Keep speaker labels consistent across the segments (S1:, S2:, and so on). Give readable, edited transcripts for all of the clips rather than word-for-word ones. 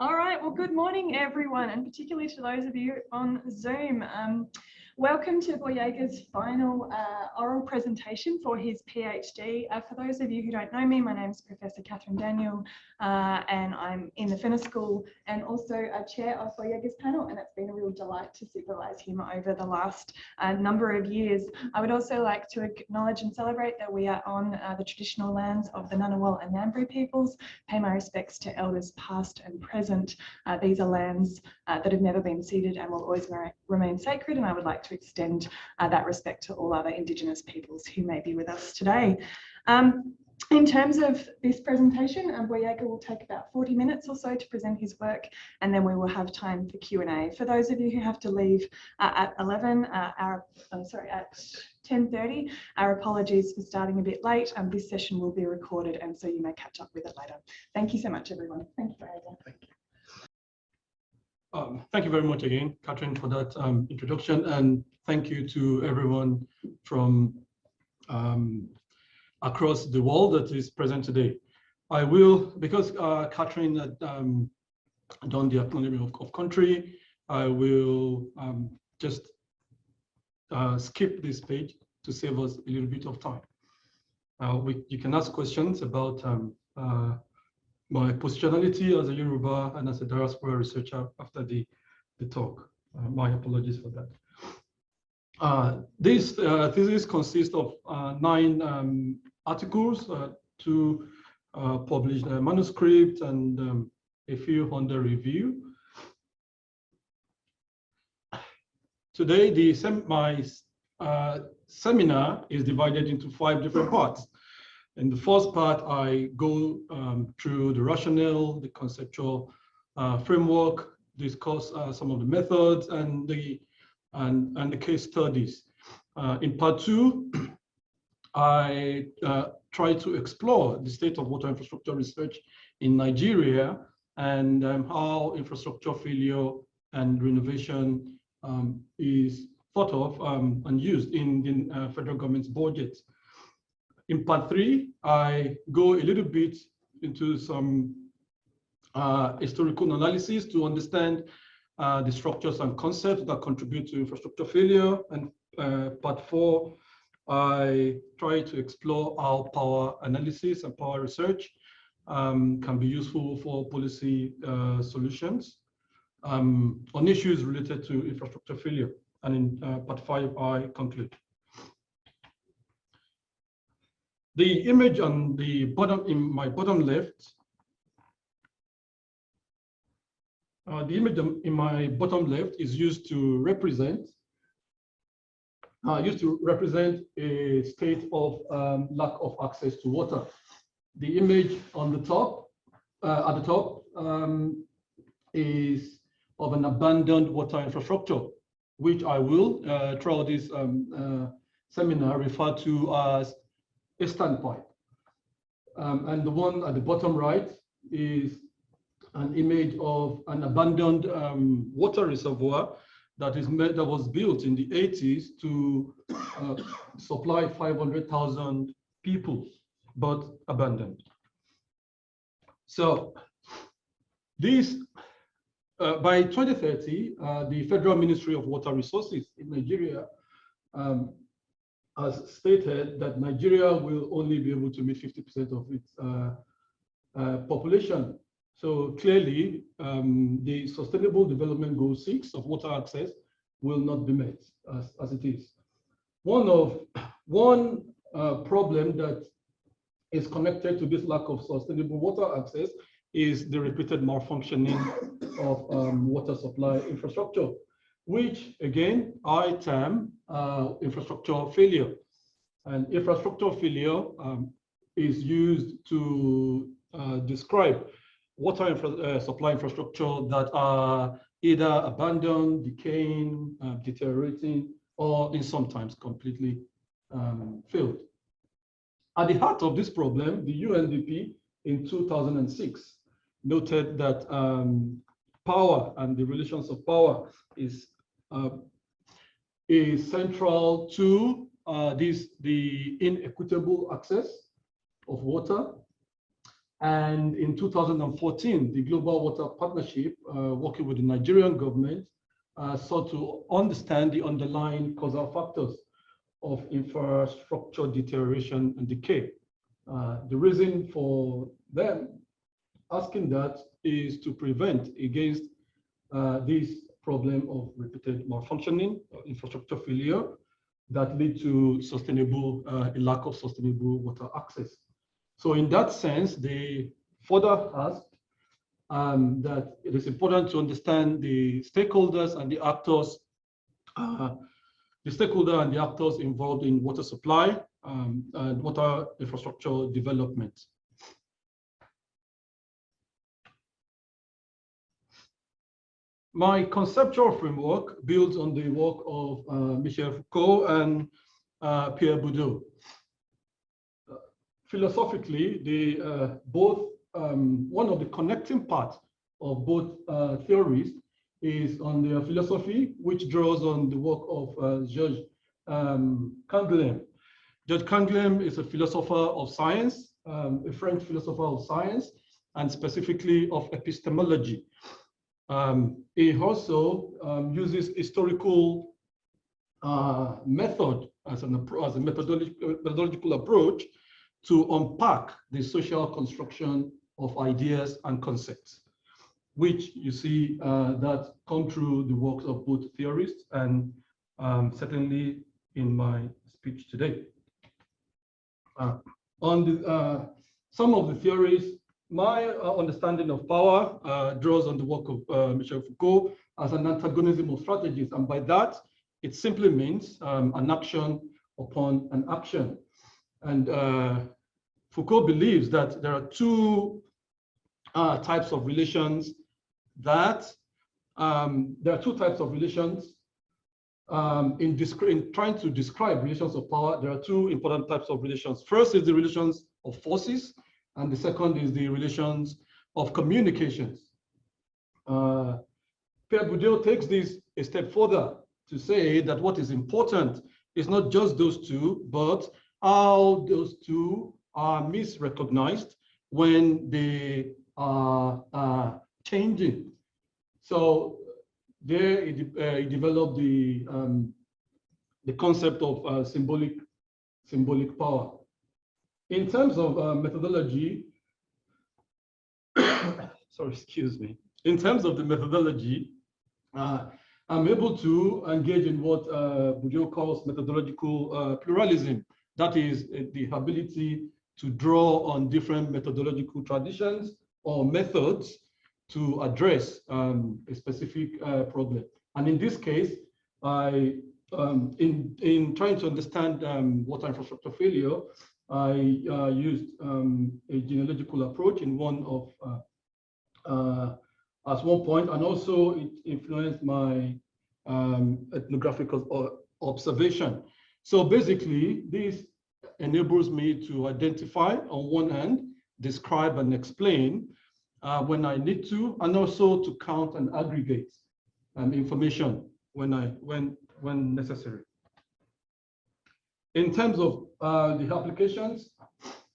S1: All right, well, good morning, everyone, and particularly to those of you on Zoom. Welcome to Adegboyega's final oral presentation for his PhD. For those of you who don't know me, my name is Professor Catherine Daniel, and I'm in the Fenner School and also a chair of Adegboyega's panel, and it's been a real delight to supervise him over the last number of years. I would also like to acknowledge and celebrate that we are on the traditional lands of the Ngunnawal and Ngambri peoples. Pay my respects to elders past and present. These are lands that have never been ceded and will always remain sacred, and I would like to extend that respect to all other Indigenous peoples who may be with us today. In terms of this presentation, Adegboyega will take about 40 minutes or so to present his work, and then we will have time for Q&A. For those of you who have to leave at 10:30, our apologies for starting a bit late. This session will be recorded, and so you may catch up with it later. Thank you so much, everyone. Thank you, Adegboyega.
S2: Thank you. Thank you very much again, Catherine, for that introduction, and thank you to everyone from across the world that is present today. I will, because Catherine had done the acknowledgement of country, I will just skip this page to save us a little bit of time. You can ask questions about my positionality as a Yoruba and as a diaspora researcher after the talk. My apologies for that. This thesis consists of 9 articles, 2 published manuscripts, and a few under review. Today, my seminar is divided into 5 different parts. In the first part, I go through the rationale, the conceptual framework, discuss some of the methods and the case studies. In part 2, I try to explore the state of water infrastructure research in Nigeria and how infrastructure failure and renovation is thought of and used in the federal government's budget. In part 3, I go a little bit into some historical analysis to understand the structures and concepts that contribute to infrastructure failure. And part 4, I try to explore how power analysis and power research can be useful for policy solutions on issues related to infrastructure failure. And in part 5, I conclude. The image on the bottom, in my bottom left, is used to represent a state of lack of access to water. The image on the top, at the top, is of an abandoned water infrastructure, which I will, throughout this seminar, refer to as a standpipe. And the one at the bottom right is an image of an abandoned water reservoir that was built in the 80s to supply 500,000 people, but abandoned. So this, by 2030, the Federal Ministry of Water Resources in Nigeria has stated that Nigeria will only be able to meet 50% of its population. So clearly, the Sustainable Development Goal 6 of water access will not be met as it is. One problem that is connected to this lack of sustainable water access is the repeated malfunctioning of water supply infrastructure, which again, I term infrastructure failure. And infrastructure failure is used to describe water supply infrastructure that are either abandoned, decaying, deteriorating, or in sometimes completely failed. At the heart of this problem, the UNDP in 2006 noted that power and the relations of power is central to the inequitable access of water. And in 2014, the Global Water Partnership, working with the Nigerian government, sought to understand the underlying causal factors of infrastructure deterioration and decay. The reason for them asking that is to prevent against this problem of repeated malfunctioning, infrastructure failure that lead to sustainable, a lack of sustainable water access. So in that sense, they further asked that it is important to understand the stakeholders and the actors, involved in water supply and water infrastructure development. My conceptual framework builds on the work of Michel Foucault and Pierre Bourdieu. Philosophically, they both, one of the connecting parts of both theories is on their philosophy, which draws on the work of Georges Canguilhem. Georges Canguilhem is a philosopher of science, a French philosopher of science, and specifically of epistemology. He also uses historical method as a methodological approach to unpack the social construction of ideas and concepts, which you see that come through the works of both theorists and certainly in my speech today. On the, some of the theories, my understanding of power draws on the work of Michel Foucault as an antagonism of strategies. And by that, it simply means an action upon an action. And Foucault believes that there are two types of relations that, in trying to describe relations of power, there are two important types of relations. First is the relations of forces, and the second is the relations of communications. Pierre Bourdieu takes this a step further to say that what is important is not just those two, but how those two are misrecognized when they are changing. So there he developed the concept of symbolic power. In terms of methodology, sorry, excuse me. In terms of the methodology, I'm able to engage in what Bourdieu calls methodological pluralism. That is the ability to draw on different methodological traditions or methods to address a specific problem. And in this case, in trying to understand water infrastructure failure, I used a genealogical approach in one of at one point, and also it influenced my ethnographic observation. So basically, this enables me to identify, on one hand, describe and explain when I need to, and also to count and aggregate information when necessary. In terms of the applications,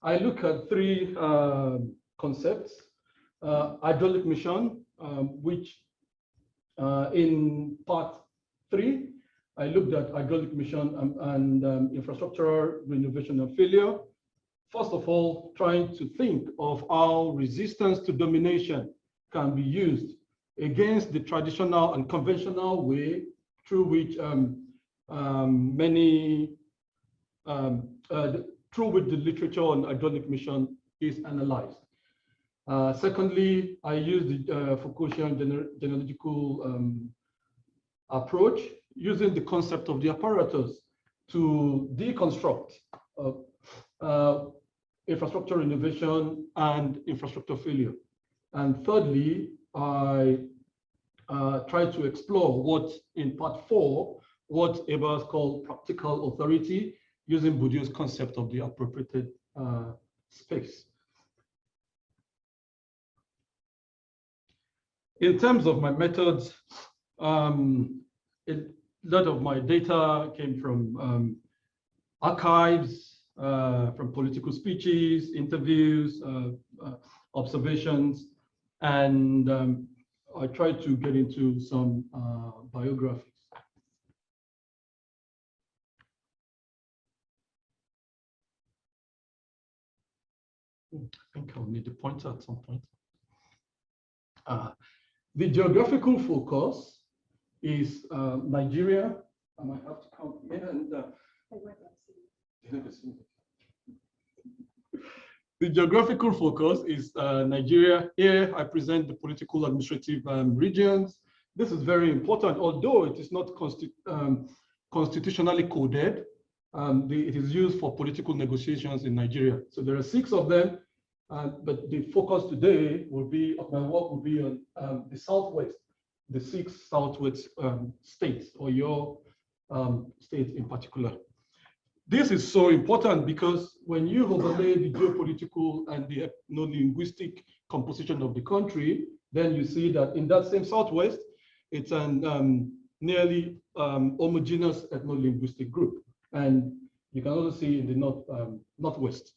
S2: I look at three concepts. Hydraulic mission, which in part 3, I looked at hydraulic mission and infrastructural renovation and failure. First of all, trying to think of how resistance to domination can be used against the traditional and conventional way through which through which the literature on hydraulic mission is analyzed. Secondly, I used the Foucaultian genealogical approach, using the concept of the apparatus to deconstruct infrastructure innovation and infrastructure failure. And thirdly, I tried to explore what, in part 4, what Ebers called practical authority, using Bourdieu's concept of the appropriated space. In terms of my methods, a lot of my data came from archives, from political speeches, interviews, observations, and I tried to get into some biographies. I think I'll need a pointer at some point. The geographical focus is Nigeria. I might have to come here and the geographical focus is Nigeria. Here I present the political administrative regions. This is very important, although it is not constitutionally coded. It is used for political negotiations in Nigeria. So there are 6 of them, but the focus today will be, of my work will be on the Southwest, the 6 Southwest states, or your state in particular. This is so important because when you overlay the geopolitical and the ethno-linguistic composition of the country, then you see that in that same Southwest, it's an nearly homogeneous ethno-linguistic group. And you can also see in the Northwest.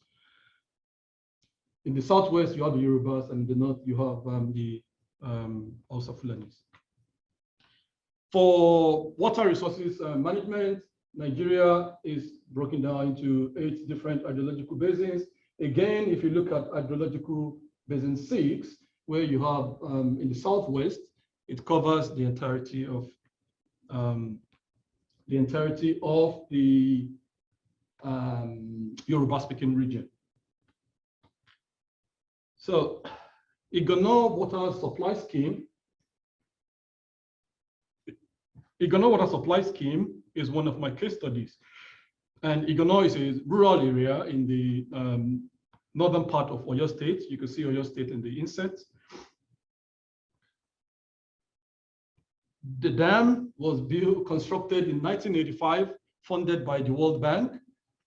S2: In the Southwest, you have the Yorubas, and in the North, you have the Hausa Fulanis. For water resources management, Nigeria is broken down into 8 different hydrological basins. Again, if you look at hydrological basin 6, where you have in the Southwest, it covers the entirety of the Yoruba-speaking region. So, Igano Water Supply Scheme. Igano Water Supply Scheme is one of my case studies. And Igano is a rural area in the northern part of Oyo State. You can see Oyo State in the inset. The dam was constructed in 1985, funded by the World Bank.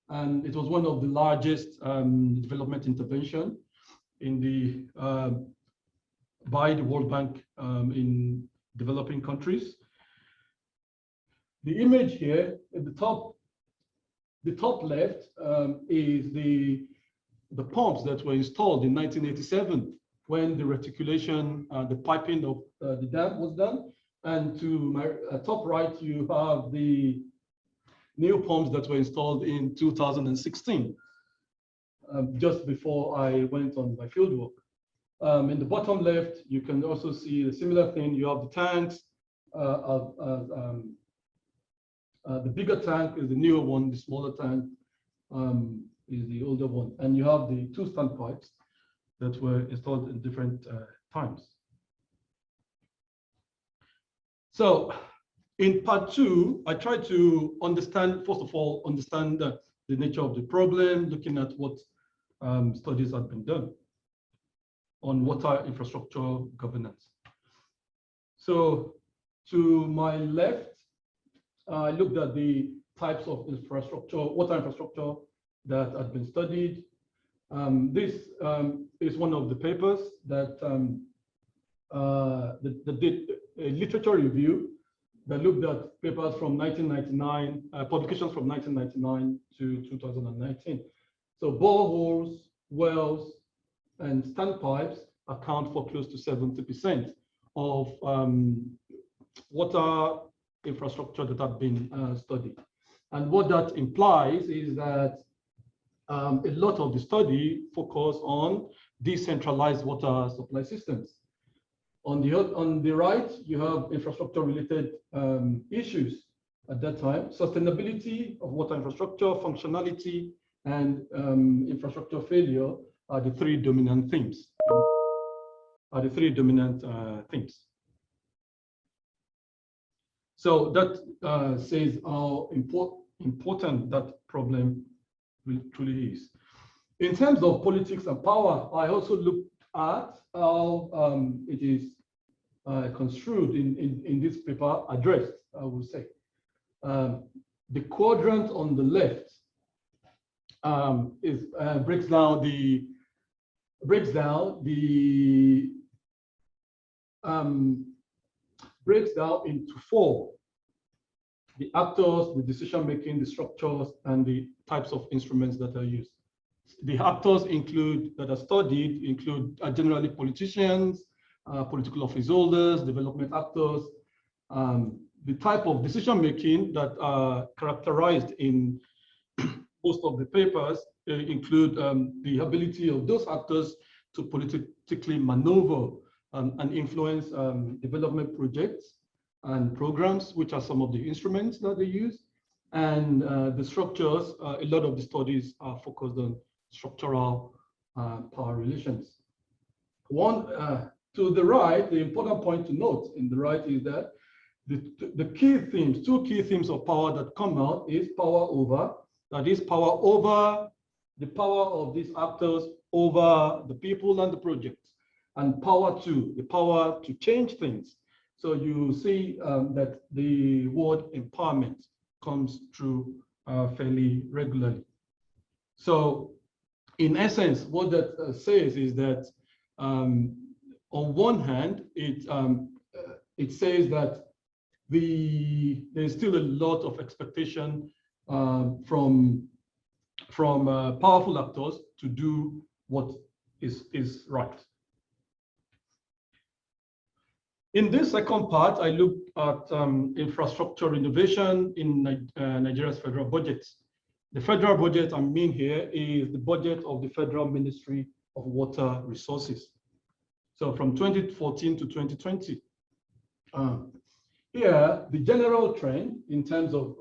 S2: And it was one of the largest development intervention in the by the World Bank in developing countries. The image here at the top left is the pumps that were installed in 1987 when the reticulation, the piping of the dam was done. And to my top right, you have the new pumps that were installed in 2016, just before I went on my field work. In the bottom left, you can also see a similar thing. You have the tanks. The bigger tank is the newer one. The smaller tank is the older one. And you have the 2 standpipes that were installed in different times. So in part 2, I tried to understand, first of all, the nature of the problem, looking at what studies have been done on water infrastructure governance. So to my left, I looked at the types of infrastructure, water infrastructure that had been studied. This is one of the papers that did a literature review that looked at papers from 1999, publications from 1999 to 2019. So boreholes, wells, and standpipes account for close to 70% of water infrastructure that have been studied. And what that implies is that a lot of the study focus on decentralized water supply systems. On the right, you have infrastructure-related issues at that time. Sustainability of water infrastructure, functionality, and infrastructure failure are the 3 dominant themes. So that says how important that problem truly is. In terms of politics and power, I also looked at how it is construed in this paper, addressed, I would say. The quadrant on the left breaks down into 4 the actors, the decision-making, the structures, and the types of instruments that are used. The actors that are studied include generally politicians, political office holders, development actors. The type of decision-making that are characterized in most of the papers include the ability of those actors to politically maneuver and influence development projects and programs, which are some of the instruments that they use. And the structures, a lot of the studies are focused on structural power relations. To the right, the important point to note in the right is that the key themes, two key themes of power that come out is power over, that is power over the power of these actors over the people and the projects, and power to, the power to change things. So you see that the word empowerment comes through fairly regularly. So in essence, what that says is that on one hand, it says that there's still a lot of expectation from powerful actors to do what is right. In this second part, I looked at infrastructure renovation in Nigeria's federal budget. The federal budget I mean here is the budget of the Federal Ministry of Water Resources. So from 2014 to 2020. Here, the general trend in terms of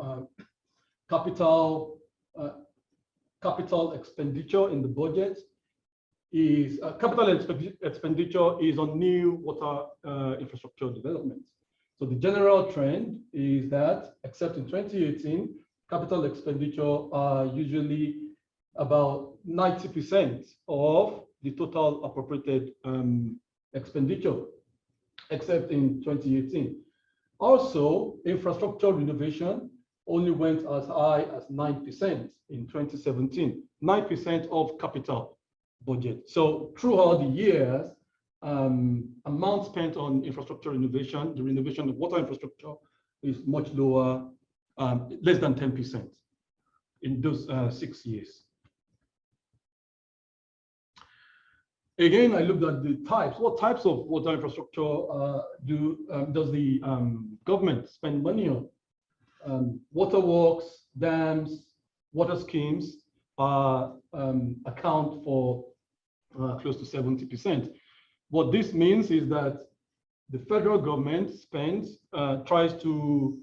S2: capital expenditure in the budget is expenditure is on new water infrastructure development. So the general trend is that, except in 2018, capital expenditure are usually about 90% of the total appropriated expenditure, except in 2018. Also, infrastructure renovation only went as high as 9% in 2017, 9% of capital budget. So throughout the years, amount spent on infrastructure renovation, the renovation of water infrastructure is much lower, less than 10% in those 6 years. Again, I looked at the types. What types of water infrastructure does the government spend money on? Waterworks, dams, water schemes account for close to 70%. What this means is that the federal government tries to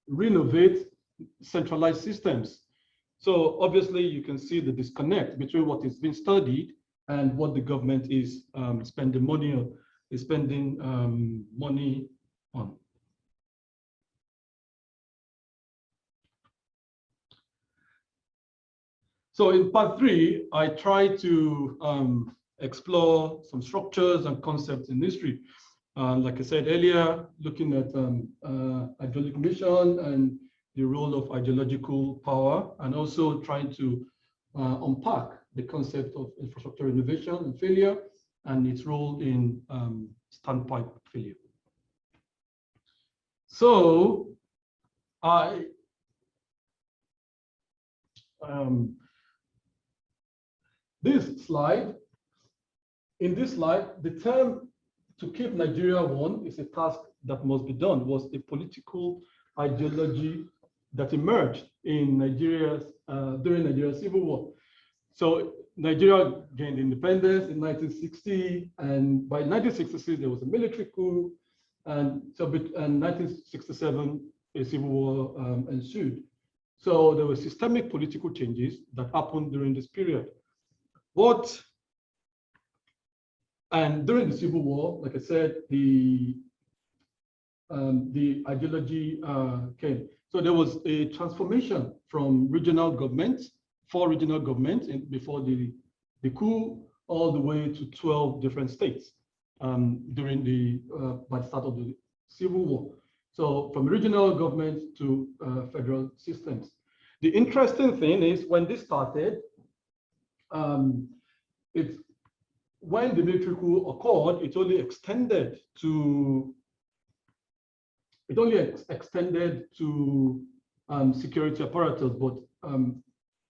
S2: renovate centralized systems. So obviously you can see the disconnect between what is being studied and what the government is spending money on. So in part 3, I try to explore some structures and concepts in history. Like I said earlier, looking at hydraulic mission and the role of ideological power, and also trying to unpack the concept of infrastructure renovation and failure and its role in standpipe failure. So in this slide, the term "to keep Nigeria one" is a task that must be done was a political ideology that emerged in Nigeria during Nigeria's civil war. So Nigeria gained independence in 1960, and by 1966 there was a military coup, and so in 1967 a civil war ensued. So there were systemic political changes that happened during this period. And during the civil war, like I said, the ideology came. So there was a transformation from regional governments, 4 regional governments before the coup, all the way to 12 different states during by the start of the civil war. So from regional governments to federal systems. The interesting thing is when this started, when the military coup occurred, it only extended to it only extended to security apparatus, but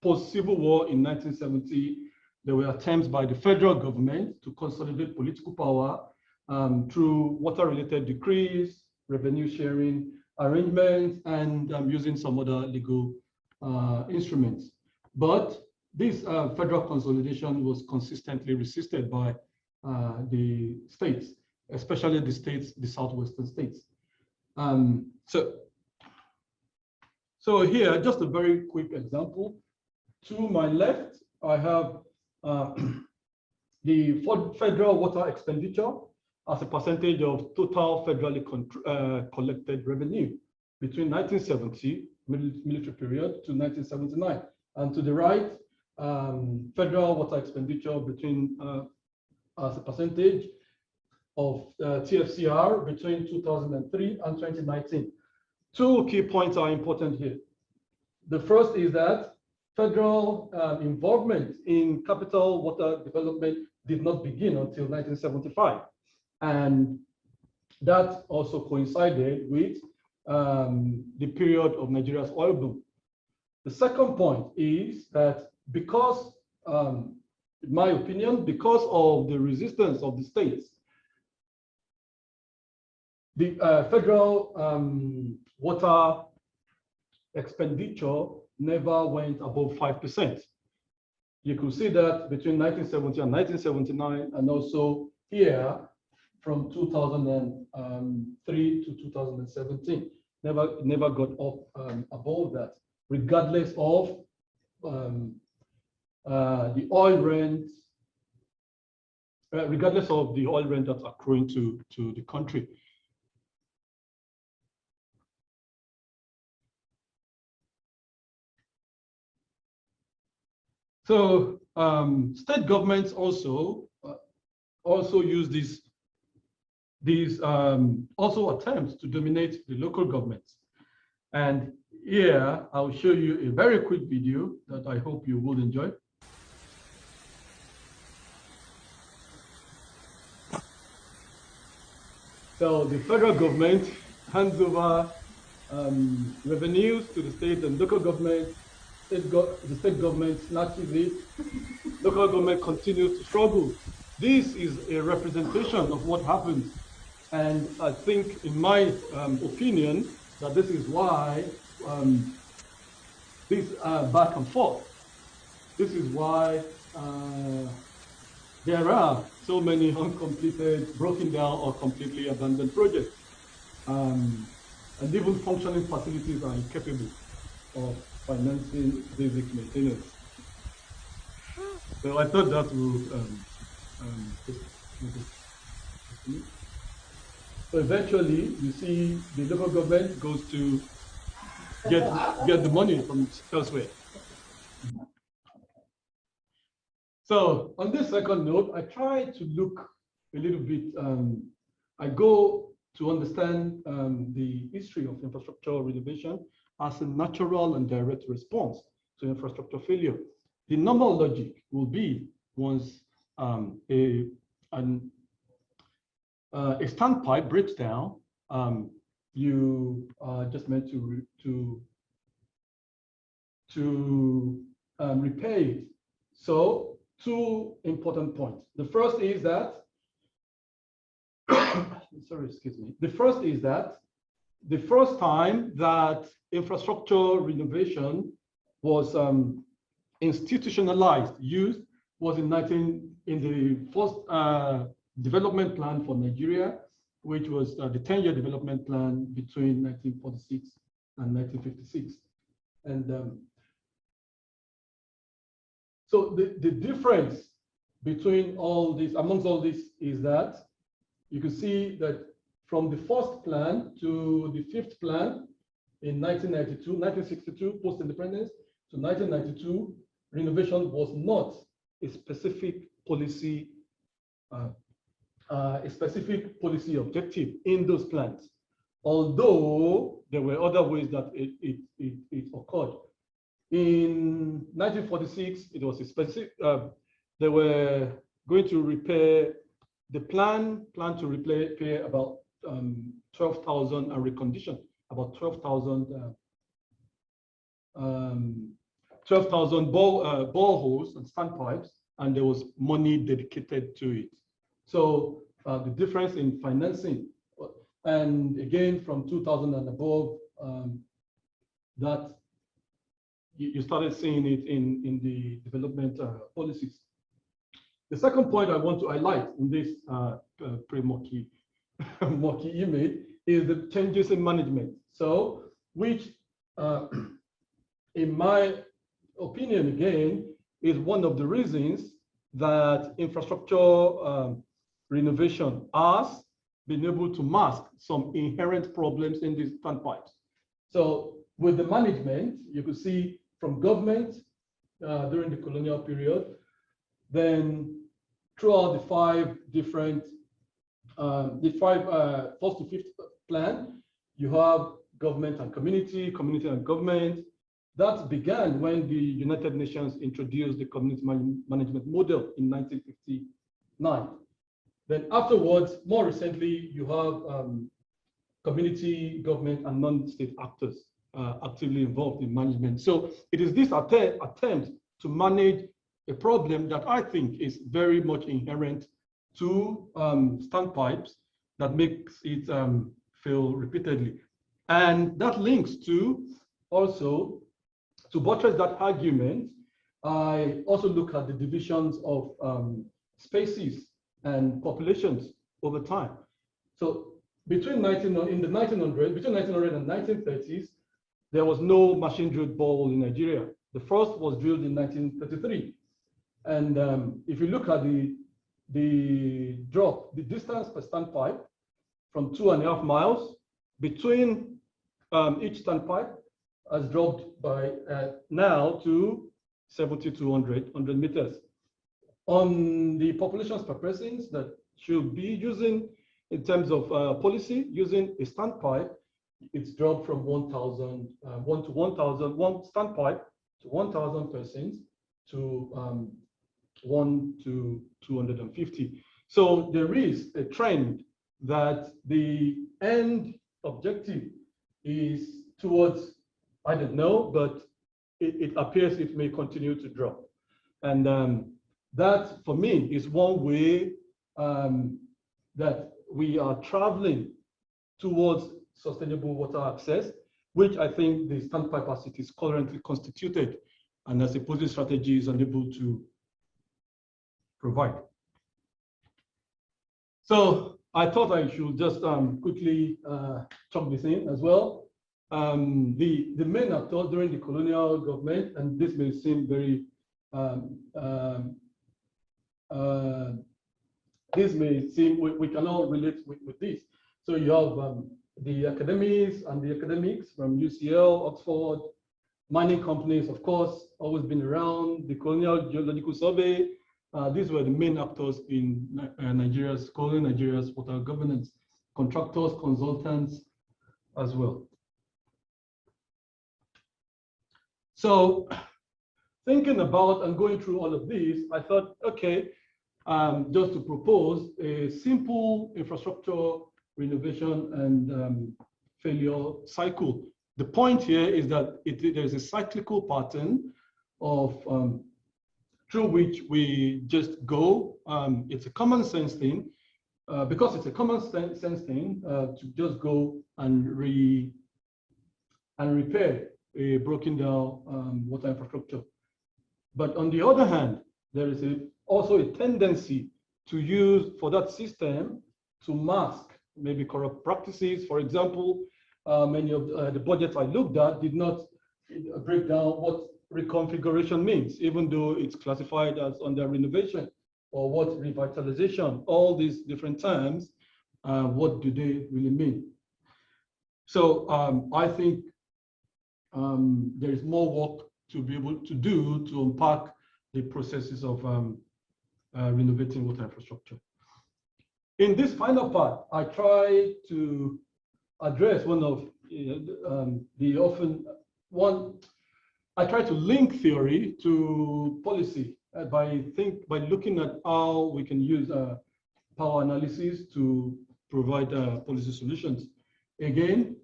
S2: post-Civil War in 1970, there were attempts by the federal government to consolidate political power through water-related decrees, revenue sharing arrangements, and using some other legal instruments. But this federal consolidation was consistently resisted by the states, especially the southwestern states. So here, just a very quick example. To my left, I have the federal water expenditure as a percentage of total federally collected revenue between 1970, military period, to 1979. And to the right, federal water expenditure between as a percentage of TFCR between 2003 and 2019. Two key points are important here. The first is that federal involvement in capital water development did not begin until 1975. And that also coincided with the period of Nigeria's oil boom. The second point is that because, in my opinion, because of the resistance of the states, the federal water expenditure never went above 5%. You could see that between 1970 and 1979, and also here from 2003 to 2017, never got up above that, regardless of the oil rent, regardless of the oil rent that's accruing to the country. So state governments also use these also attempts to dominate the local governments. And here I'll show you a very quick video that I hope you will enjoy. So the federal government hands over revenues to the state and local government. The state government snatches it. Local government continues to struggle. This is a representation of what happens. And I think, in my opinion, that this is why this back and forth. This is why there are so many uncompleted, broken down, or completely abandoned projects. And even functioning facilities are incapable of financing basic maintenance. So I thought that would so eventually, you see the local government goes to get the money from elsewhere. So on this second note, I try to look a little bit, I go to understand the history of infrastructure renovation as a natural and direct response to infrastructure failure. The normal logic will be once a standpipe breaks down, you are just meant to repair it. So two important points. The first is that, sorry, excuse me. The first is that the first time that infrastructure renovation was institutionalized, used, was in the first development plan for Nigeria, which was the 10-year development plan between 1946 and 1956. And so the difference between all this, amongst all this, is that you can see that from the first plan to the fifth plan in 1962, post-independence, to 1992, renovation was not a specific policy objective in those plans, although there were other ways that it occurred. In 1946, it was a specific, they were going to repair, the plan to repair about 12,000 and reconditioned about 12,000 boreholes and standpipes, and there was money dedicated to it. So the difference in financing, and again from 2000 and above, that you started seeing it in the development policies. The second point I want to highlight in this pretty murky image is the changes in management. So, which, in my opinion, again, is one of the reasons that infrastructure renovation has been able to mask some inherent problems in these standpipes. So, with the management, you could see from government during the colonial period, then throughout the five different, first to fifth plan, you have government and community, community and government. That began when the United Nations introduced the community management model in 1959. Then afterwards, more recently, you have community, government, and non-state actors actively involved in management. So it is this attempt to manage a problem that I think is very much inherent to standpipes that makes it fail repeatedly. And that links to also, to buttress that argument, I also look at the divisions of species and populations over time. So between 1900 and 1930s, there was no machine drilled borehole in Nigeria. The first was drilled in 1933. And if you look at the drop, the distance per standpipe from 2.5 miles between each standpipe has dropped by now to 70 to 100 meters. On the populations per persons that should be using in terms of policy, using a standpipe, it's dropped from 1,000, one standpipe to 1,000 persons to 1 to 250. So there is a trend that the end objective is towards, I don't know, but it appears it may continue to drop. And that, for me, is one way that we are traveling towards sustainable water access, which I think the standpipe as it is currently constituted and as a policy strategy is unable to provide. So I thought I should just quickly chop this in as well. The main actors during the colonial government, and this may seem very, this may seem, we can all relate with this. So you have the academies and the academics from UCL, Oxford, mining companies, of course, always been around, the Colonial Geological Survey. These were the main actors in Nigeria's water governance, contractors, consultants as well. So thinking about and going through all of these, I thought, okay, just to propose a simple infrastructure renovation and failure cycle. The point here is that there's a cyclical pattern of through which we just go. It's a common sense thing, because it's a common sense thing to just go and repair a broken down water infrastructure. But on the other hand, there is also a tendency to use for that system to mask maybe corrupt practices. For example, many of the budgets I looked at did not break down what reconfiguration means, even though it's classified as under renovation, or what revitalization, all these different terms, what do they really mean? So I think there is more work to be able to do to unpack the processes of renovating water infrastructure. In this final part, I try to address one of I try to link theory to policy by looking at how we can use power analysis to provide policy solutions. Again,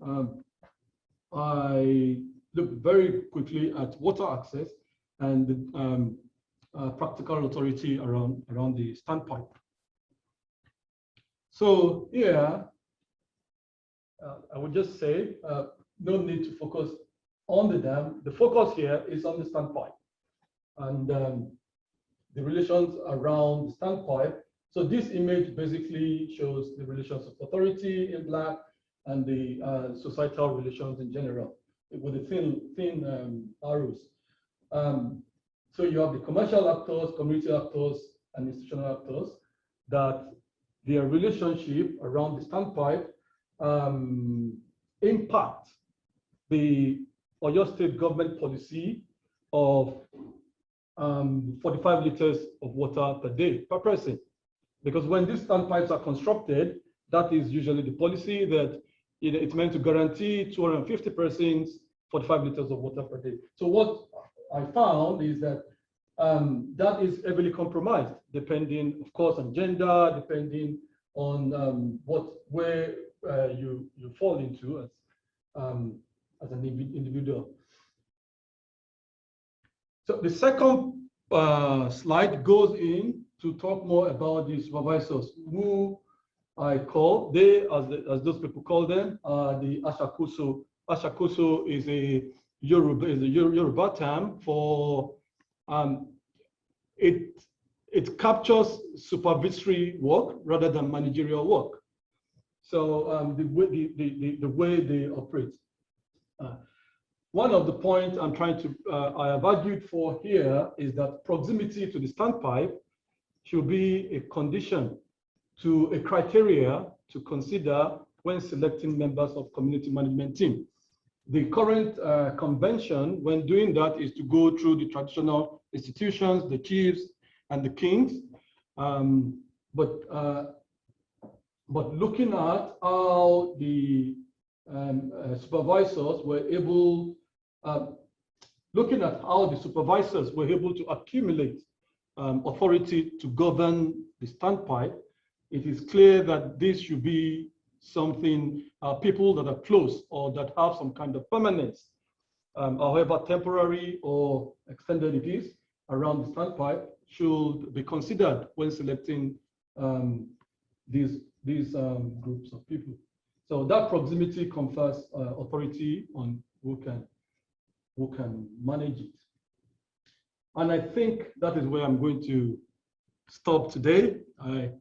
S2: I look very quickly at water access and the practical authority around the standpipe. So here, I would just say, no need to focus on the dam. The focus here is on the standpipe and the relations around the standpipe. So this image basically shows the relations of authority in black and the societal relations in general with the thin arrows. So you have the commercial actors, community actors, and institutional actors that their relationship around the standpipe impact the Oyo State government policy of 45 liters of water per day per person. Because when these standpipes are constructed, that is usually the policy that it's meant to guarantee 250 persons 45 liters of water per day. So what I found is that that is heavily compromised, depending, of course, on gender, depending on where you fall into as an individual. So the second slide goes in to talk more about the supervisors, who I call, as those people call them, the Ashakuso. Ashakuso is a Yoruba term for it captures supervisory work rather than managerial work. So the way they operate. One of the points I'm trying to, I have argued for here is that proximity to the standpipe should be a condition to a criteria to consider when selecting members of community management team. The current convention, when doing that, is to go through the traditional institutions, the chiefs and the kings. But looking at how the supervisors were able, to accumulate authority to govern the standpipe, it is clear that this should be something people that are close or that have some kind of permanence, however temporary or extended it is, around the standpipe should be considered when selecting these groups of people. So that proximity confers authority on who can manage it. And I think that is where I'm going to stop today. I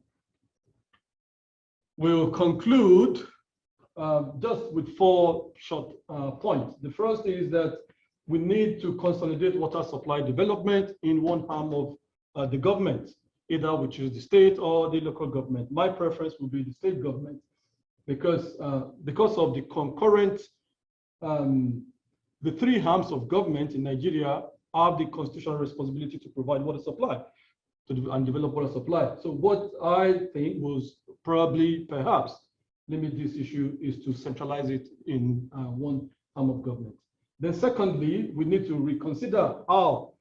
S2: will conclude just with 4 short points. The first is that we need to consolidate water supply development in one arm of the government, either which is the state or the local government. My preference would be the state government because of the concurrent, the 3 arms of government in Nigeria have the constitutional responsibility to provide water supply and develop water supply. So what I think was perhaps limit this issue is to centralize it in one arm of government. Then secondly, we need to reconsider how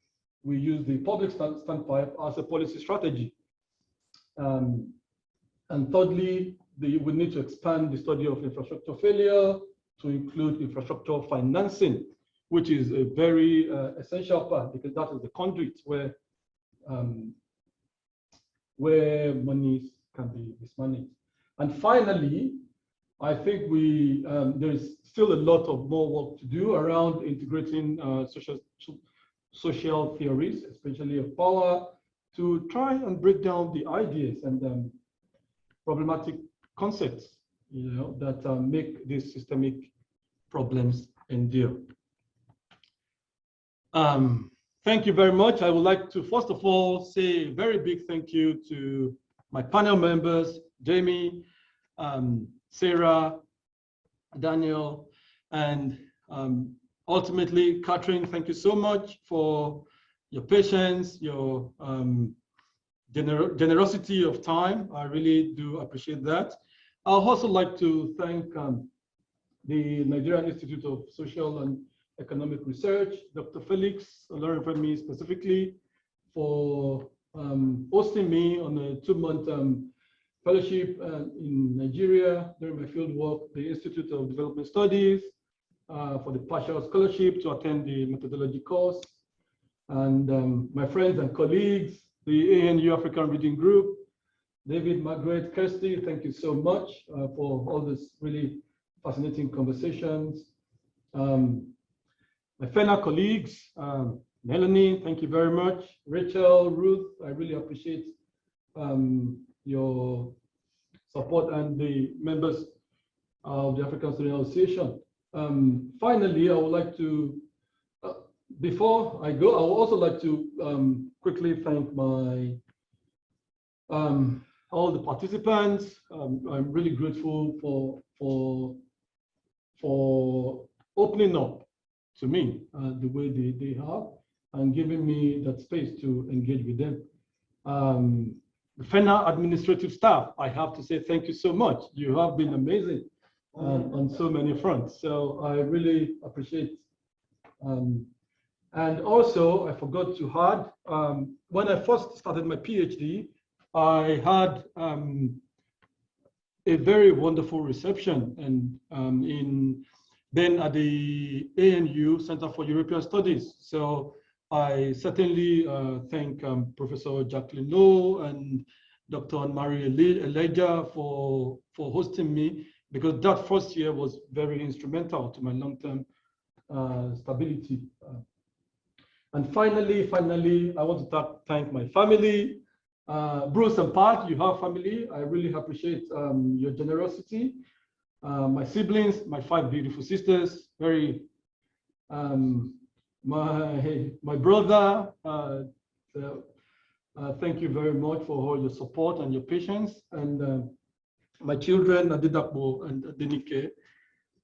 S2: we use the public standpipe as a policy strategy. And thirdly, we need to expand the study of infrastructure failure to include infrastructure financing, which is a very essential part, because that is the conduit where monies can be mismanaged. And finally, I think there is still a lot of more work to do around integrating social theories, especially of power, to try and break down the ideas and problematic concepts, that make these systemic problems endure. Thank you very much. I would like to, first of all, say a very big thank you to my panel members, Jamie, Sarah, Daniel, and ultimately, Catherine. Thank you so much for your patience, your generosity of time. I really do appreciate that. I'd also like to thank the Nigerian Institute of Social and Economic Research, Dr. Felix Olorunfemi specifically, for hosting me on a 2-month fellowship in Nigeria during my field work, the Institute of Development Studies, for the partial scholarship to attend the methodology course. And my friends and colleagues, the ANU African Reading Group, David, Margaret, Kirsty, thank you so much for all these really fascinating conversations. My fellow colleagues, Melanie, thank you very much. Rachel, Ruth, I really appreciate your support, and the members of the African Student Association. Finally, I would like to, before I go, I would also like to quickly thank my all the participants. I'm really grateful for opening up to me the way they have and giving me that space to engage with them. The FENA administrative staff, I have to say thank you so much. You have been amazing on so many fronts. So I really appreciate. And also, I forgot to add, when I first started my PhD, I had a very wonderful reception, and then at the ANU Center for European Studies. So I certainly thank Professor Jacqueline Lowe and Dr. Anne-Marie Elijah for hosting me, because that first year was very instrumental to my long-term stability. And finally, I want to thank my family. Bruce and Pat, you have family. I really appreciate your generosity. My siblings, my 5 beautiful sisters, my brother, thank you very much for all your support and your patience. And my children, Adegboyega and Adenike,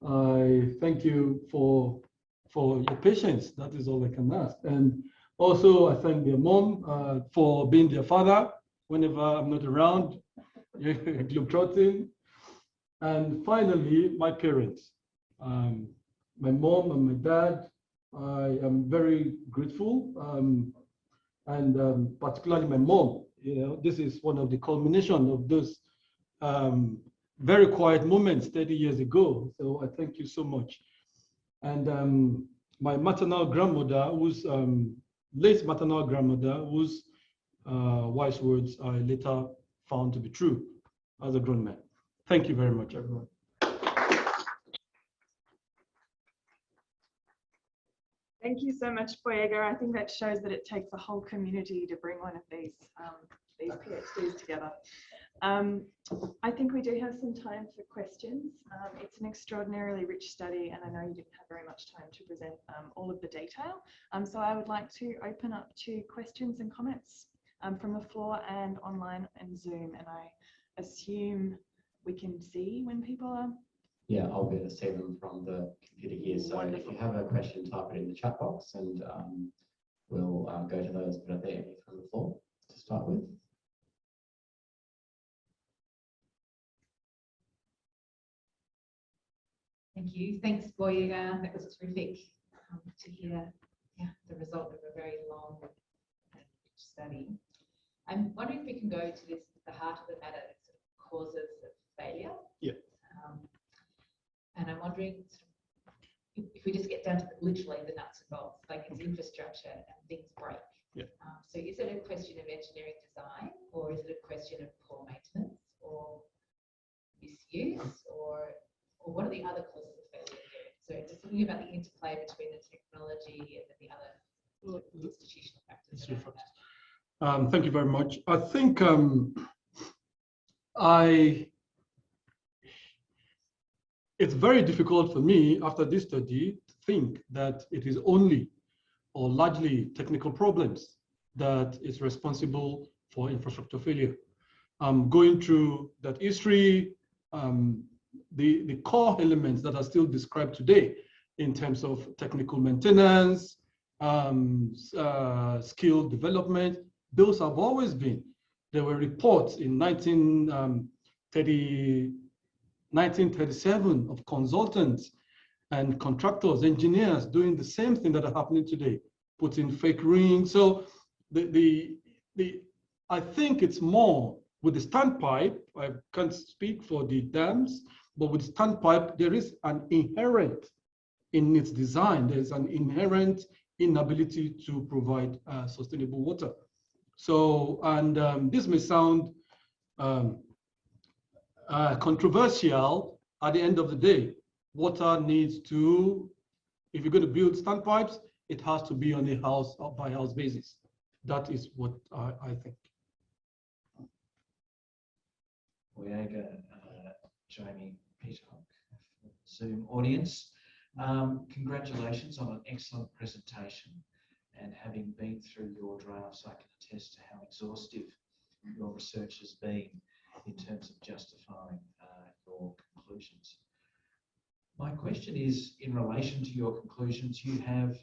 S2: I thank you for your patience. That is all I can ask. And also, I thank their mom for being their father whenever I'm not around, globetrotting. And finally, my parents, my mom and my dad. I am very grateful, and particularly my mom. You know, this is one of the culmination of those very quiet moments 30 years ago. So I thank you so much. And my maternal grandmother, whose late maternal grandmother, whose wise words I later found to be true as a grown man. Thank you very much, everyone.
S1: Thank you so much, Boyega. I think that shows that it takes a whole community to bring one of these PhDs together. I think we do have some time for questions. It's an extraordinarily rich study, and I know you didn't have very much time to present all of the detail. So I would like to open up to questions and comments from the floor and online and Zoom. And I assume we can see when people are.
S3: Yeah, I'll be able to see them from the computer here. So Wonderful. If you have a question, type it in the chat box, and we'll go to those. But are there any from the floor to start with?
S4: Thank you. Thanks, Boyega. That was terrific to hear the result of a very long and rich study. I'm wondering if we can go to the heart of the matter, sort of causes of failure.
S2: Yeah.
S4: And I'm wondering if we just get down to literally the nuts and bolts, like it's infrastructure and things break.
S2: Yeah.
S4: So is it a question of engineering design, or is it a question of poor maintenance or misuse, or what are the other causes of failure there? So just thinking about the interplay between the technology and the other institutional factors.
S2: Thank you very much. I think it's very difficult for me after this study to think that it is only or largely technical problems that is responsible for infrastructure failure. Going through that history, the core elements that are still described today in terms of technical maintenance, skill development, those have always been. There were reports in 1937 of consultants and contractors, engineers doing the same thing that are happening today, putting fake rings. So I think it's more with the standpipe, I can't speak for the dams, but with standpipe, there is an inherent in its design, there's an inherent inability to provide sustainable water. So, and this may sound controversial. At the end of the day, water needs to, if you're going to build standpipes, it has to be on a house by house basis. That is what I think.
S5: Boyega, Jamie, Peter, Zoom audience. Congratulations on an excellent presentation, and having been through your drafts, I can attest to how exhaustive your research has been in terms of justifying your conclusions. My question is, in relation to your conclusions, you have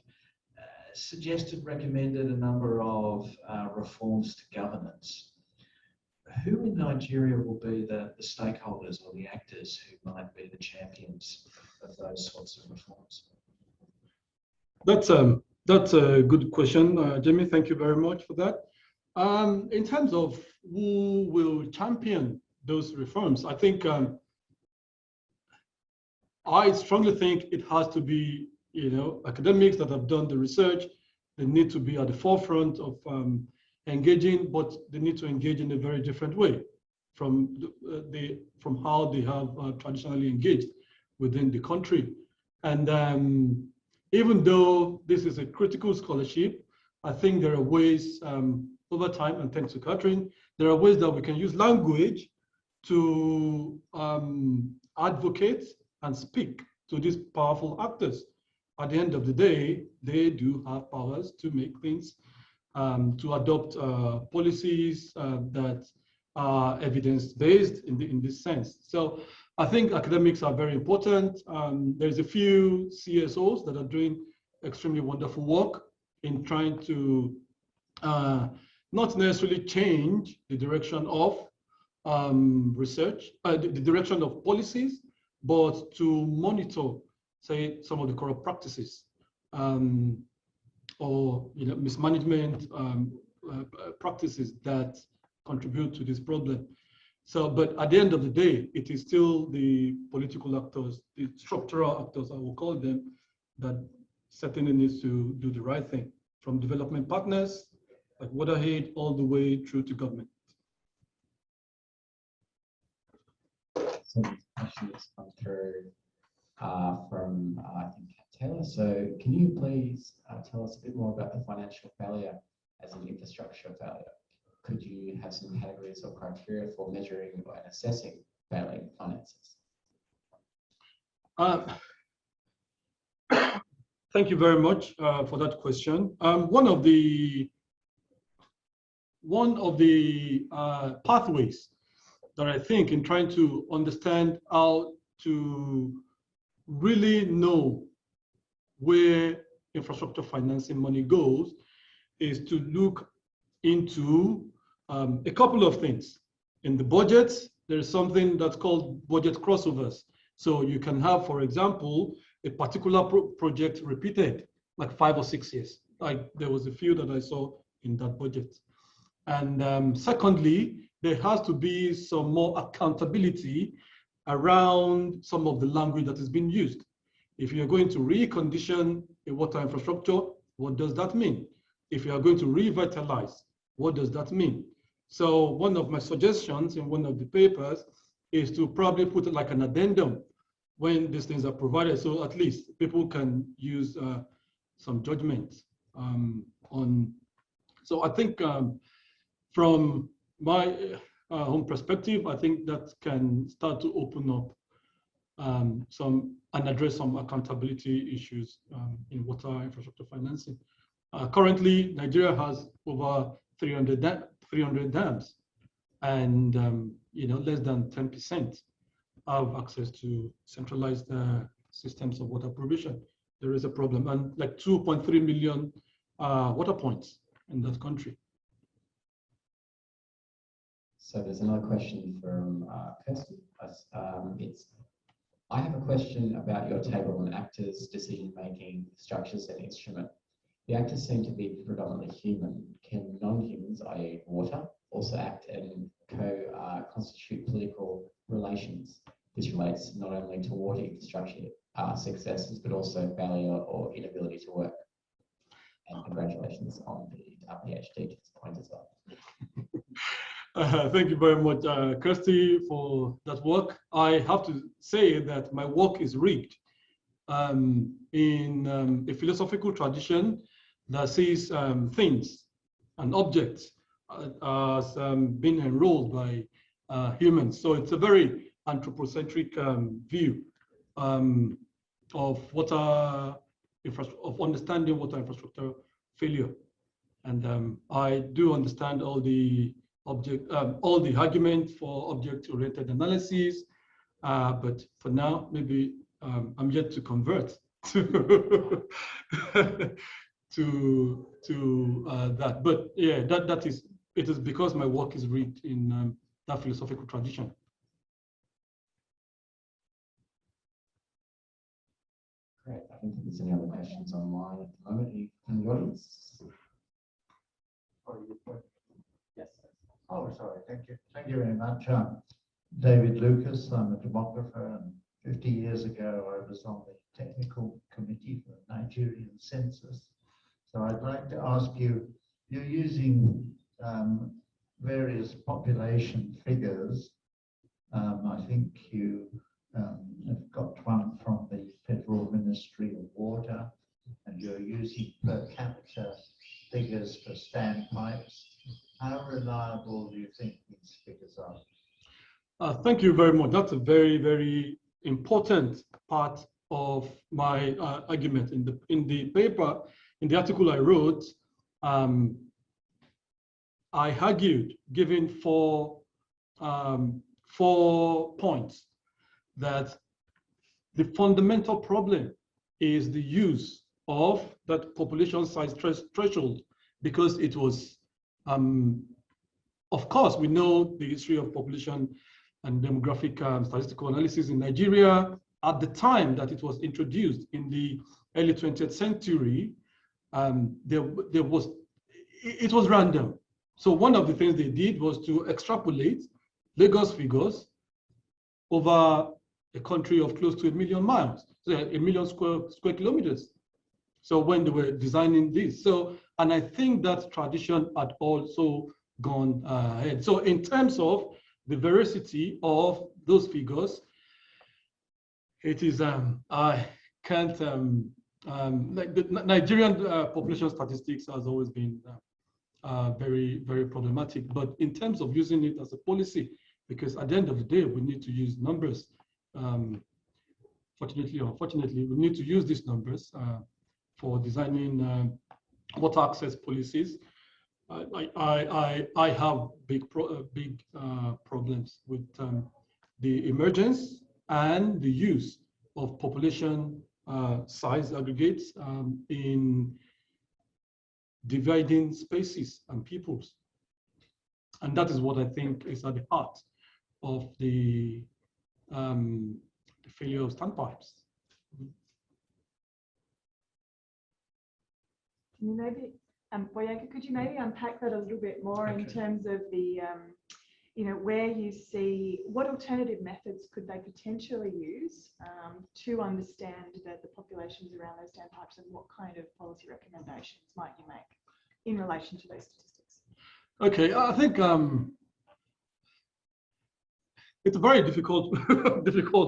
S5: suggested, recommended a number of reforms to governance. Who in Nigeria will be the stakeholders or the actors who might be the champions of those sorts of reforms?
S2: That's a good question, Jamie. Thank you very much for that. In terms of who will champion those reforms, I think I strongly think it has to be, academics that have done the research. They need to be at the forefront of engaging, but they need to engage in a very different way from how they have traditionally engaged within the country. And even though this is a critical scholarship, I think there are ways over time, and thanks to Catherine, there are ways that we can use language to advocate and speak to these powerful actors. At the end of the day, they do have powers to make things, to adopt policies that are evidence-based in this sense. So I think academics are very important. There's a few CSOs that are doing extremely wonderful work in trying to not necessarily change the direction of research, the direction of policies, but to monitor, say, some of the corrupt practices or mismanagement practices that contribute to this problem. So, but at the end of the day, it is still the political actors, the structural actors, I will call them, that certainly needs to do the right thing, from development partners, like Waterhead, all the way through to government.
S3: So this question has come through from, I think, Taylor. So can you please tell us a bit more about the financial failure as an infrastructure failure? Could you have some categories or criteria for measuring and assessing failing finances?
S2: Thank you very much for that question. One of the pathways that I think in trying to understand how to really know where infrastructure financing money goes is to look into a couple of things. In the budget, there is something that's called budget crossovers. So you can have, for example, a particular project repeated like 5 or 6 years. Like there was a few that I saw in that budget. And secondly, there has to be some more accountability around some of the language that is being used. If you're going to recondition a water infrastructure, what does that mean? If you are going to revitalize, what does that mean? So one of my suggestions in one of the papers is to probably put it like an addendum when these things are provided, so at least people can use some judgment on. So I think from my home perspective, I think that can start to open up and address some accountability issues in water infrastructure financing. Currently, Nigeria has over 300 dams, and less than 10% have access to centralized systems of water provision. There is a problem, and like 2.3 million water points in that country.
S3: So there's another question from Kirsty. I have a question about your table on actors, decision-making, structures, and instrument. The actors seem to be predominantly human. Can non-humans, i.e. water, also act in constitute political relations. This relates not only to water infrastructure successes, but also failure or inability to work. And congratulations on the PhD to this point as well.
S2: Thank you very much, Kirsty, for that work. I have to say that my work is rigged in a philosophical tradition that sees things and objects as being enrolled by humans. So it's a very anthropocentric view of water of understanding water infrastructure failure. And I do understand all the argument for object-oriented analysis, but for now, maybe I'm yet to convert to that. But yeah, it is because my work is rooted in that philosophical tradition.
S3: Great. I don't think there's any other questions online at the moment. Any in the audience?
S6: Yes. Oh, sorry. Thank you. Thank you very much. David Lucas. I'm a demographer, and 50 years ago I was on the technical committee for the Nigerian census. So I'd like to ask you, you're using various population figures. I think you have got one from the Federal Ministry of Water, and you're using per capita figures for standpipes. How reliable do you think these figures are?
S2: Thank you very much. That's a very, very important part of my argument. In the paper, in the article I wrote, I argued, given four points, that the fundamental problem is the use of that population size threshold, because it was, of course, we know the history of population and demographic statistical analysis in Nigeria. At the time that it was introduced in the early 20th century, it was random. So one of the things they did was to extrapolate Lagos figures over a country of close to 1 million miles, so 1 million square kilometers. So when they were designing this, and I think that tradition had also gone ahead. So in terms of the veracity of those figures, it is I can't like the Nigerian population statistics has always been very, very problematic. But in terms of using it as a policy, because at the end of the day, we need to use numbers. Fortunately or unfortunately, we need to use these numbers for designing water access policies. I have big problems with the emergence and the use of population size aggregates in dividing spaces and peoples. And that is what I think is at the heart of the failure of standpipes.
S1: Can you maybe, Boyega, could you maybe unpack that a little bit more in terms of the, where you see, what alternative methods could they potentially use to understand the populations around those standpipes, and what kind of policy recommendations might you make in relation to those statistics?
S2: Okay, I think it's a very difficult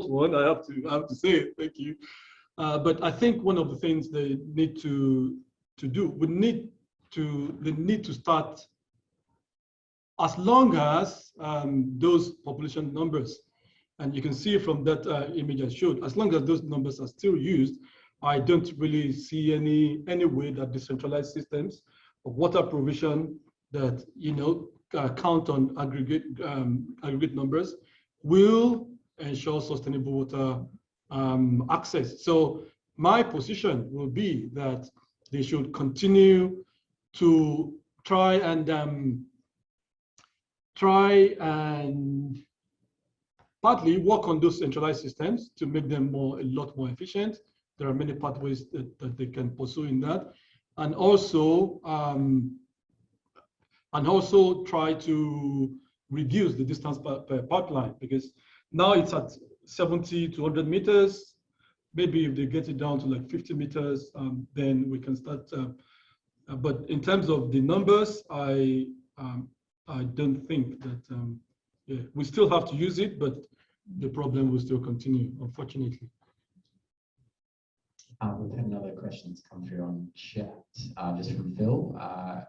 S2: one. I have to say it. Thank you. But I think one of the things they need to do, they need to start, as long as those population numbers, and you can see from that image I showed, as long as those numbers are still used, I don't really see any way that decentralized systems of water provision that count on aggregate numbers will ensure sustainable water access. So my position will be that they should continue to try and partly work on those centralized systems to make them a lot more efficient. There are many pathways that they can pursue in that, and also try to reduce the distance per pipeline, because now it's at 70 to 100 meters. Maybe if they get it down to like 50 meters, then we can start. But in terms of the numbers, I don't think that, yeah, we still have to use it, but the problem will still continue, unfortunately.
S3: We've had another question that's come through on chat, just from Phil.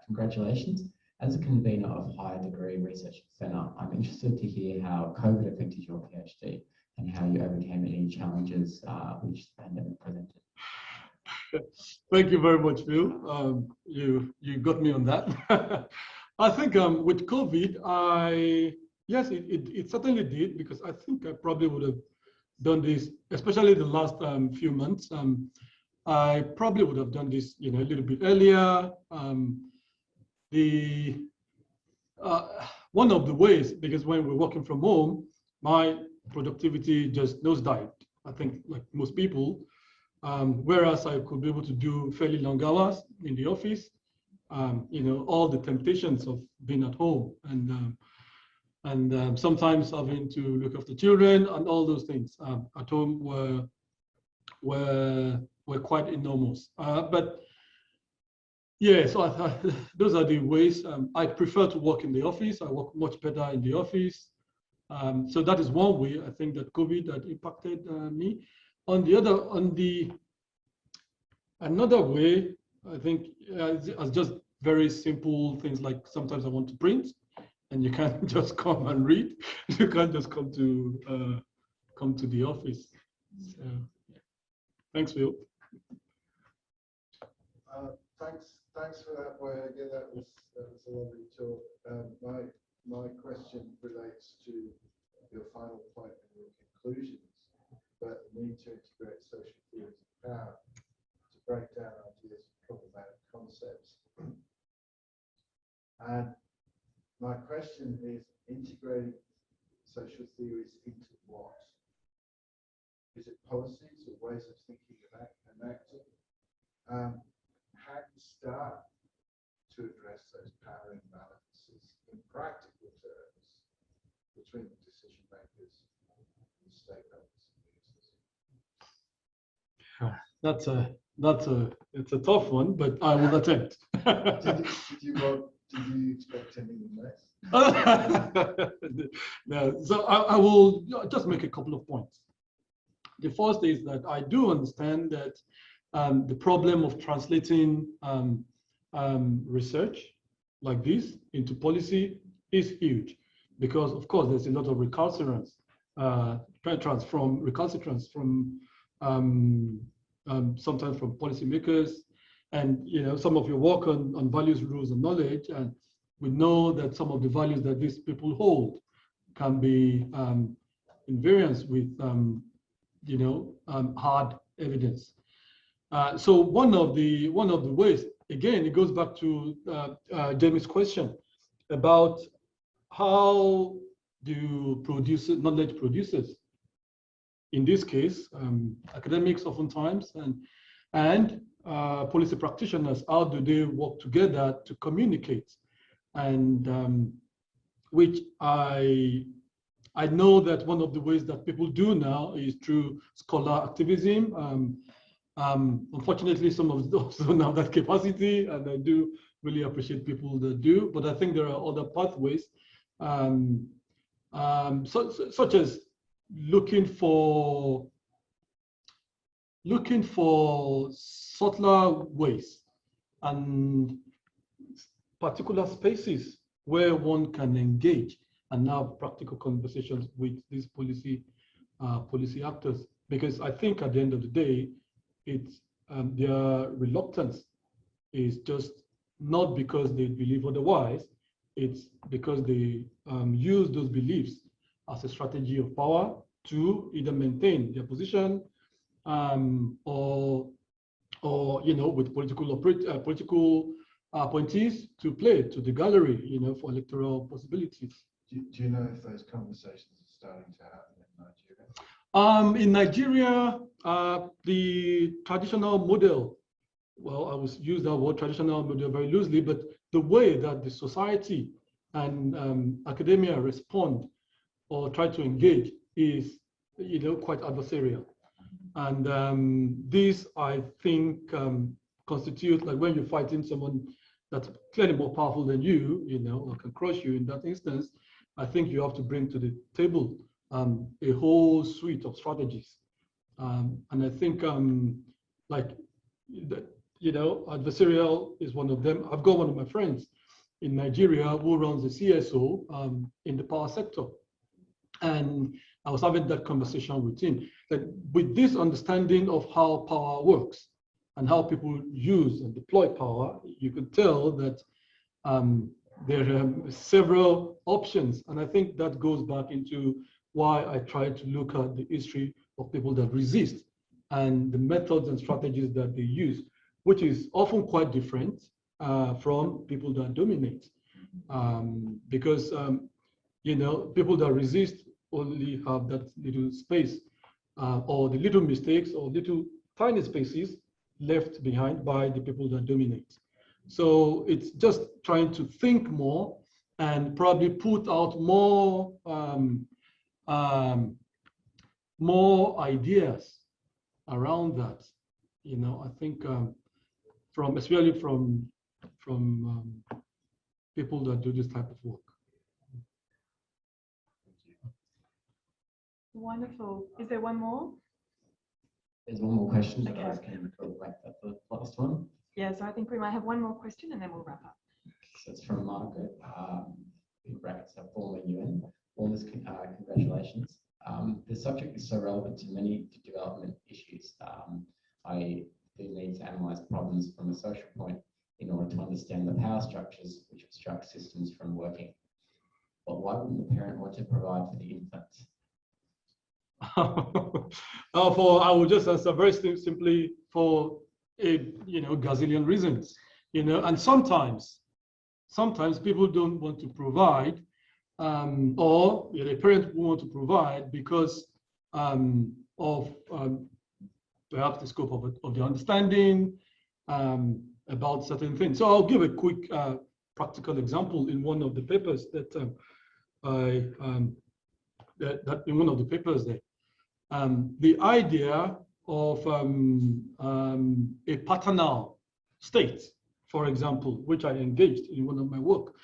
S3: Congratulations. As a convener of higher degree research centre, I'm interested to hear how COVID affected your PhD and how you overcame any challenges which the pandemic presented.
S2: Thank you very much, Phil. You got me on that. I think with COVID, yes, it certainly did, because I think I probably would have done this, especially the last few months. I probably would have done this, a little bit earlier. One of the ways, because when we're working from home, my productivity just nosedived. I think, like most people, whereas I could be able to do fairly long hours in the office, all the temptations of being at home and sometimes having to look after children and all those things at home were quite enormous. But yeah, so those are the ways. I prefer to work in the office. I work much better in the office. So that is one way I think that COVID had impacted me. Another way, I think, is just very simple things, like sometimes I want to print, and you can't just come and read. You can't just come to the office. So, yeah. Thanks, Phil.
S7: Thanks for that, Boyega. That was a lovely talk. My question relates to your final point and your conclusions about the need to integrate social theories of power to break down ideas of problematic concepts. And my question is, integrating social theories into what? Is it policies or ways of thinking and acting? How do you start to address those power imbalances in practical terms between the decision makers and stakeholders?
S2: It's a tough one, but I will attempt.
S7: Did you expect anything less?
S2: No, so I will just make a couple of points. The first is that I do understand that the problem of translating research like this into policy is huge, because of course there's a lot of recalcitrance from sometimes from policymakers, and some of your work on values, rules, and knowledge, and we know that some of the values that these people hold can be in variance with hard evidence. So one of the ways, again, it goes back to Jamie's question about how do knowledge producers, in this case, academics oftentimes, and policy practitioners, how do they work together to communicate? And which I know that one of the ways that people do now is through scholar activism. Unfortunately, some of those don't have that capacity, and I do really appreciate people that do. But I think there are other pathways, such as looking for subtler ways and particular spaces where one can engage and have practical conversations with these policy actors. Because I think at the end of the day, it's their reluctance is just not because they believe otherwise. It's because they use those beliefs as a strategy of power to either maintain their position or with political appointees to play to the gallery, for electoral possibilities.
S7: Do you know if those conversations are starting to happen in Nigeria?
S2: In Nigeria, the traditional model, well, I will use that word traditional model very loosely, but the way that the society and academia respond or try to engage is, quite adversarial. And this, I think, constitutes, like when you're fighting someone that's clearly more powerful than you, or can crush you in that instance, I think you have to bring to the table a whole suite of strategies. And I think, adversarial is one of them. I've got one of my friends in Nigeria who runs the CSO in the power sector. And I was having that conversation with him, that with this understanding of how power works and how people use and deploy power, you could tell that there are several options. And I think that goes back into why I try to look at the history of people that resist and the methods and strategies that they use, which is often quite different from people that dominate. Because, people that resist only have that little space or the little mistakes or little tiny spaces left behind by the people that dominate. So it's just trying to think more and probably put out more ideas around that. I think especially from people that do this type of work.
S1: Wonderful. Is there one more?
S3: There's one more question.
S1: Okay.
S3: I can wrap up the last one.
S1: Yeah, so I think we might have one more question and then we'll wrap up.
S3: So it's from Margaret, in brackets, a former UN. Warmest congratulations. The subject is so relevant to many development issues. I do need to analyse problems from a social point in order to understand the power structures which obstruct systems from working. But why wouldn't the parent want to provide for the infant?
S2: I will just answer very simply for gazillion reasons, and sometimes people don't want to provide, or the parent will want to provide because of perhaps the scope of the understanding about certain things. So I'll give a quick practical example in one of the papers that in one of the papers there. The idea of a paternal state, for example, which I engaged in one of my work,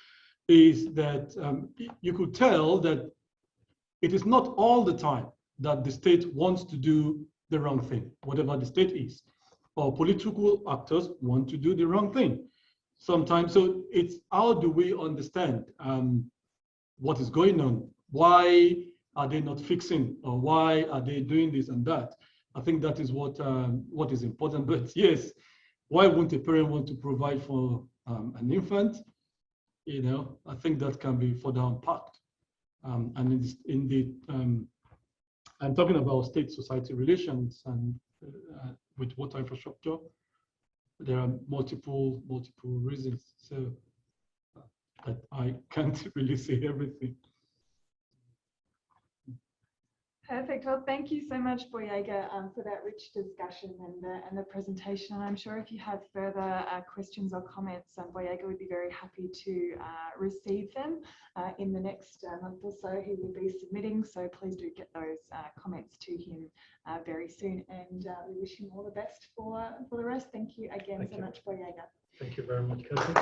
S2: is that you could tell that it is not all the time that the state wants to do the wrong thing, whatever the state is, or political actors want to do the wrong thing. Sometimes, so it's how do we understand what is going on? Why are they not fixing, or why are they doing this and that? I think that is what is important. But yes, why wouldn't a parent want to provide for an infant? I think that can be further unpacked. And I'm talking about state-society relations and with water infrastructure. There are multiple reasons. So I can't really say everything.
S1: Perfect. Well, thank you so much, Boyega, for that rich discussion and the presentation. And I'm sure if you have further questions or comments, Boyega would be very happy to receive them in the next month or so. He will be submitting, so please do get those comments to him very soon. And we wish him all the best for the rest. Thank you again so much, Boyega.
S2: Thank you very much, Kathy.